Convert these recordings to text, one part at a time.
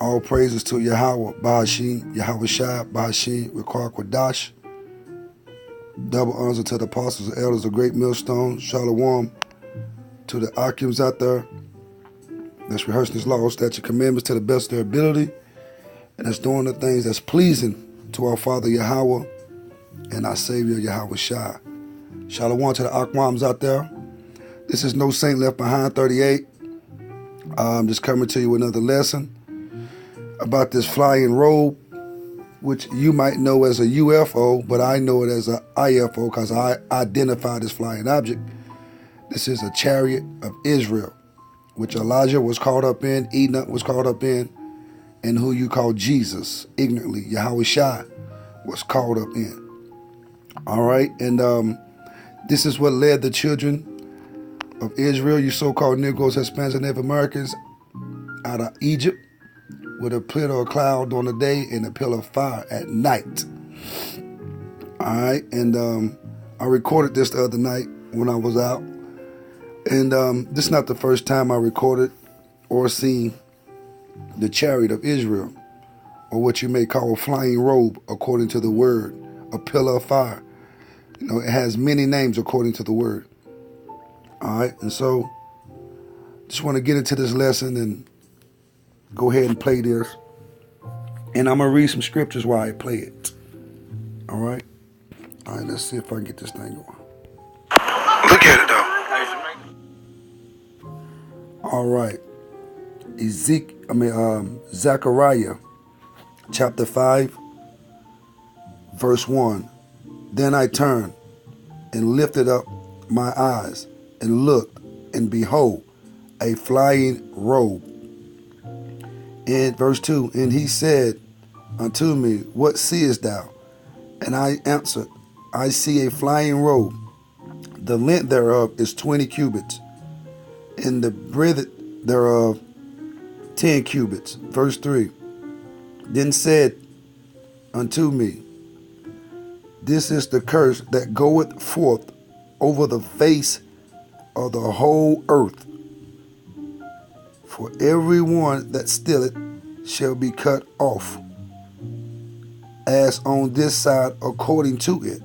All praises to Yahweh, Bahashim, Yahweh Shai, Bahashim, Requar Quadash. Double honors to the apostles and elders of Great Millstone. Shalom to the Akims out there that's rehearsing His law, statute, commandments to the best of their ability, and that's doing the things that's pleasing to our Father Yahweh and our Savior Yahweh Shai. Shalom to the Akwams out there. This is No Saint Left Behind 38. I'm just coming to you with another lesson about this flying robe, which you might know as a UFO, but I know it as a IFO because I identify this flying object. This is a chariot of Israel, which Elijah was caught up in, Enoch was caught up in, and who you call Jesus, ignorantly, Yahweh Shai, was caught up in. All right, and this is what led the children of Israel, you so-called Negroes, Hispanics, and Native Americans, out of Egypt, with a pillar of cloud on the day and a pillar of fire at night. All right, and I recorded this the other night when I was out. And this is not the first time I recorded or seen the chariot of Israel, or what you may call a flying robe, according to the word, a pillar of fire. You know, it has many names according to the word. All right, and so just want to get into this lesson and go ahead and play this. And I'm going to read some scriptures while I play it. All right? All right, let's see if I can get this thing going. Look at it, though. All right. Zechariah, chapter 5, verse 1. Then I turned and lifted up my eyes and looked, and behold, a flying robe. In verse 2, and he said unto me, what seest thou? And I answered, I see a flying robe. The length thereof is 20 cubits, and the breadth thereof 10 cubits. Verse 3, then said unto me, this is the curse that goeth forth over the face of the whole earth. For every one that stealeth shall be cut off, as on this side according to it.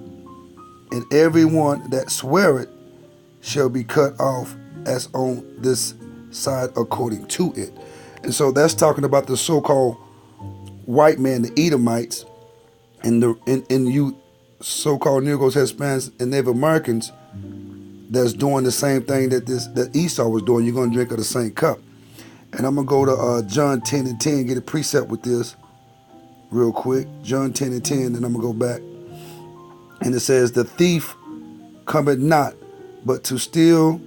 And every one that sweareth shall be cut off, as on this side according to it. And so that's talking about the so-called white man, the Edomites, and you so-called Negroes, Hispanics, and Native Americans that's doing the same thing that Esau was doing. You're going to drink of the same cup. And I'm going to go to John 10 and 10, get a precept with this real quick. John 10 and 10, and I'm going to go back. And it says, the thief cometh not, but to steal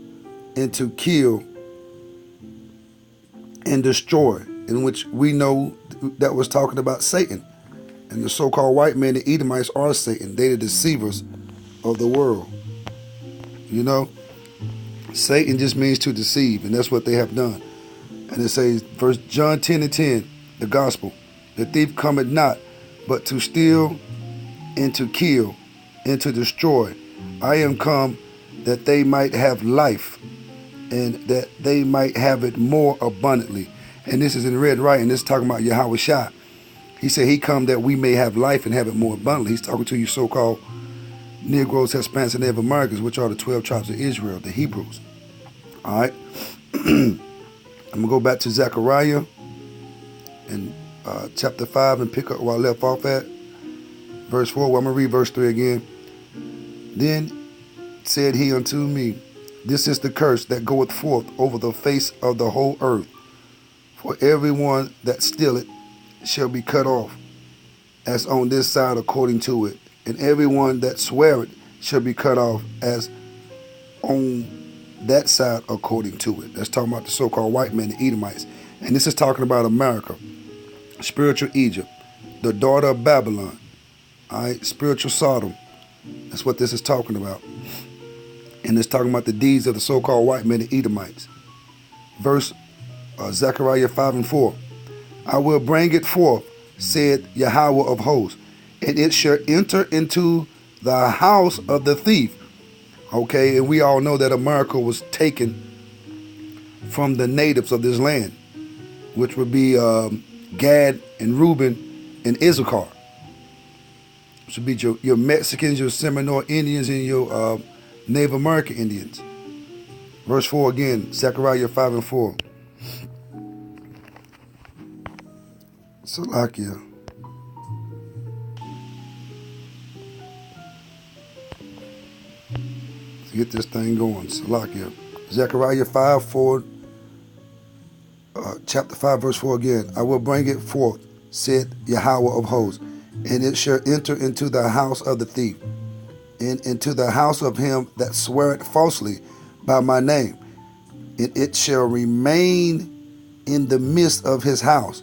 and to kill and destroy, in which we know that was talking about Satan. And the so-called white man, the Edomites, are Satan. They the deceivers of the world. You know, Satan just means to deceive, and that's what they have done. And it says, verse John 10 and 10, the gospel, the thief cometh not, but to steal and to kill and to destroy. I am come that they might have life, and that they might have it more abundantly. And this is in red writing. This is talking about Yahweh Shai. He said he come that we may have life and have it more abundantly. He's talking to you so-called Negroes, Hispanics, and Native Americans, which are the 12 tribes of Israel, the Hebrews. All right. I'm going to go back to Zechariah in chapter 5 and pick up where I left off at. Verse 4. Well, I'm going to read verse 3 again. Then said he unto me, this is the curse that goeth forth over the face of the whole earth. For every one that stealeth shall be cut off, as on this side according to it. And every one that sweareth shall be cut off, as on that side according to it. That's talking about the so-called white man, the Edomites. And this is talking about America, spiritual Egypt, the daughter of Babylon, all right, spiritual Sodom. That's what this is talking about. And it's talking about the deeds of the so-called white men, the Edomites. Verse Zechariah 5 and 4. I will bring it forth, said Yahweh of hosts, and it shall enter into the house of the thief. Okay, and we all know that America was taken from the natives of this land, which would be Gad and Reuben and Issachar. Which would be your Mexicans, your Seminole Indians, and your Native American Indians. Verse 4 again, Zechariah 5 and 4. Salakia. Let's get this thing going. Salakia. Zechariah 5, 4, chapter 5, verse 4 again. I will bring it forth, said Yahweh of hosts, and it shall enter into the house of the thief, and into the house of him that sweareth falsely by my name. And it shall remain in the midst of his house,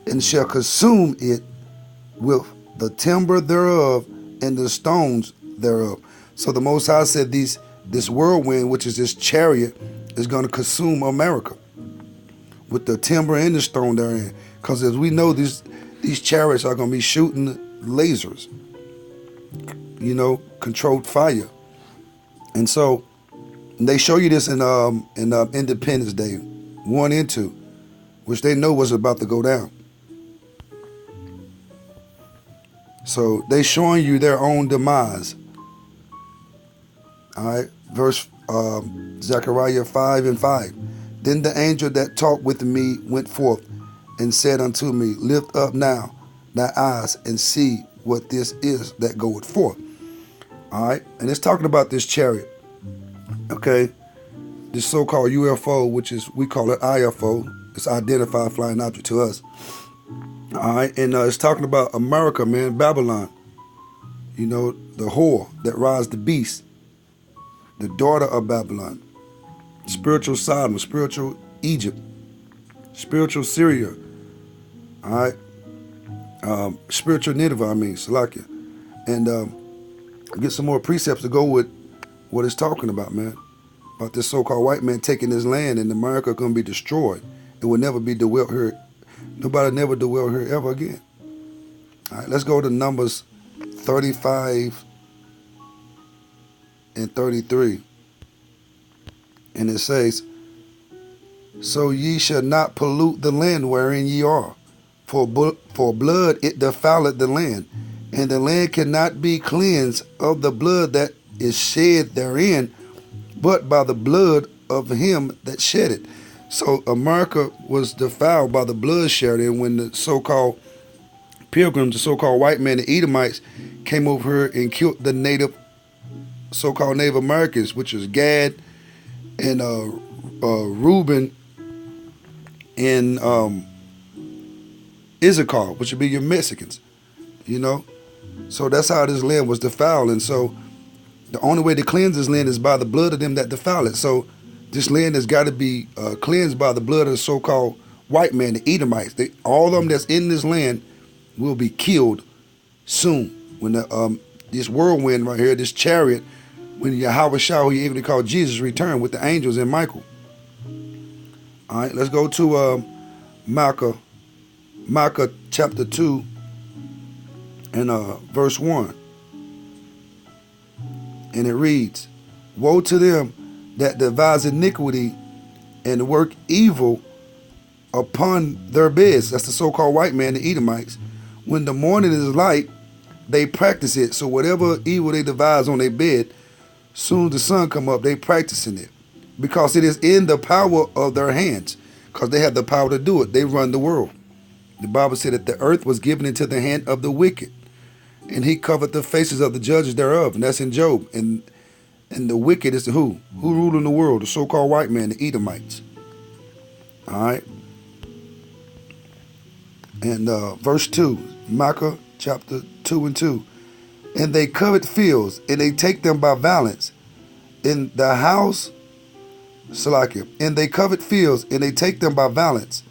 and shall consume it with the timber thereof and the stones thereof. So the Most High said this whirlwind, which is this chariot, is going to consume America with the timber and the stone therein. Because as we know, these chariots are going to be shooting lasers, controlled fire. And so they show you this in Independence Day 1 and 2, which they know was about to go down. So they showing you their own demise. All right, verse Zechariah 5 and 5. Then the angel that talked with me went forth and said unto me, lift up now thy eyes and see what this is that goeth forth. All right, and it's talking about this chariot. Okay, this so-called UFO, which is, we call it IFO. It's identified flying object to us. All right, and it's talking about America, man, Babylon. The whore that rides the beast, the daughter of Babylon, spiritual Sodom, spiritual Egypt, spiritual Syria, all right, spiritual Nineveh, Salakia. And get some more precepts to go with what it's talking about, man. About this so-called white man taking this land, and America going to be destroyed. It will never be dwelt here. Nobody never dwell here ever again. All right, let's go to Numbers 35 and 33. And it says, so ye shall not pollute the land wherein ye are, for blood it defileth the land, and the land cannot be cleansed of the blood that is shed therein, but by the blood of him that shed it. So America was defiled by the bloodshed, and when the so-called pilgrims, the so-called white men, the Edomites, came over here and killed the so-called Native Americans, which was Gad and Reuben and Issachar, which would be your Mexicans, So that's how this land was defiled, and so the only way to cleanse this land is by the blood of them that defile it. So this land has got to be cleansed by the blood of the so-called white man, the Edomites. All of them that's in this land will be killed soon. When this whirlwind right here, this chariot, when Yahweh Shah, who he even called Jesus, returned with the angels and Michael. All right, let's go to Micah chapter 2 and verse 1. And it reads, woe to them that devise iniquity and work evil upon their beds. That's the so-called white man, the Edomites. When the morning is light, they practice it. So whatever evil they devise on their bed, soon as the sun come up, they practicing it. Because it is in the power of their hands. Because they have the power to do it. They run the world. The Bible said that the earth was given into the hand of the wicked, and he covered the faces of the judges thereof. And that's in Job. And the wicked is the who? Who ruling the world? The so-called white man, the Edomites. All right. And verse 2, Micah chapter 2 and 2. And they covet fields, and they take them by violence. In the house, Salakia. And they covet fields, and they take them by violence.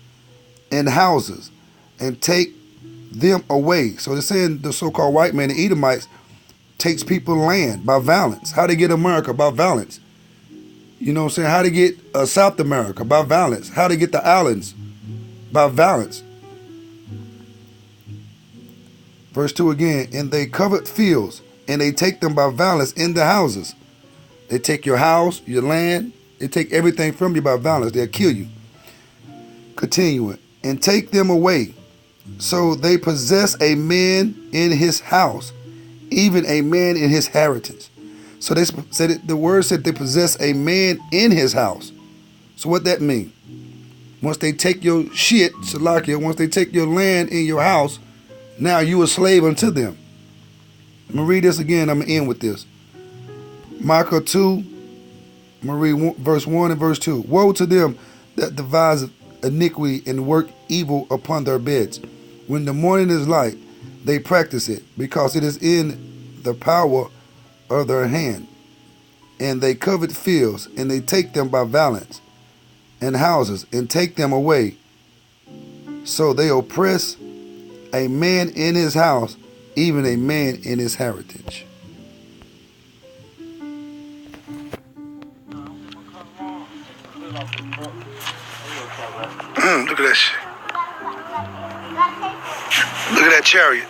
In houses, and take them away. So they're saying the so-called white man, the Edomites, takes people's land by violence. How they get America? By violence. You know what I'm saying? How to get South America? By violence. How to get the islands? By violence. Verse 2 again. And they covet fields, and they take them by violence in the houses. They take your house, your land. They take everything from you by violence. They'll kill you. Continuing. And take them away. So they possess a man in his house, even a man in his heritage. So they said it, the word said they possess a man in his house. So what that mean? Once they take your shit, Salakia, once they take your land in your house, now you a slave unto them. I'm going to read this again. I'm going to end with this. Micah 2, I'm going to read verse 1 and verse 2. Woe to them that devise iniquity and work evil upon their beds. When the morning is light, they practice it, because it is in the power of their hand. And they covet fields, and they take them by violence, and houses, and take them away. So they oppress a man in his house, even a man in his heritage. Look at that shit. Look at that Chariot.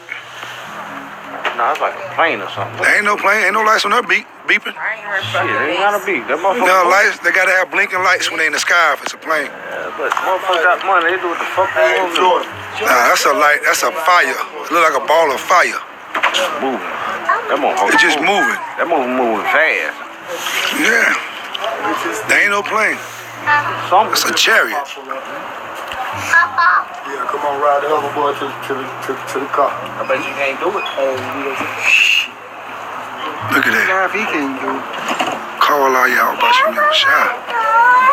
No, it's like a plane or something. There ain't no plane, ain't no lights on her beeping. I ain't heard shit. It ain't gotta be. That motherfucker. No lights. They gotta have blinking lights when they in the sky if it's a plane. Yeah, but motherfucker got money. They do what the fuck they want to do. Nah, that's a light. That's a fire. It look like a ball of fire. It's moving. That motherfucker. It's just moving. That motherfucker moving fast. Yeah. There ain't no plane. It's a Chariot. Yeah, come on, ride the other boy to the car. I bet you can't do it. Look at that. Nah, if he can't do it. Call all y'all about you know shy.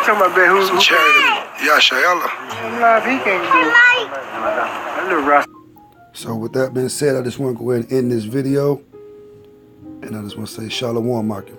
Talking about that who's Chariot. Yashayala. Nah, if he can't do it. That little rascal. So with that being said, I just want to go ahead and end this video. And I just want to say Shalom, Markin.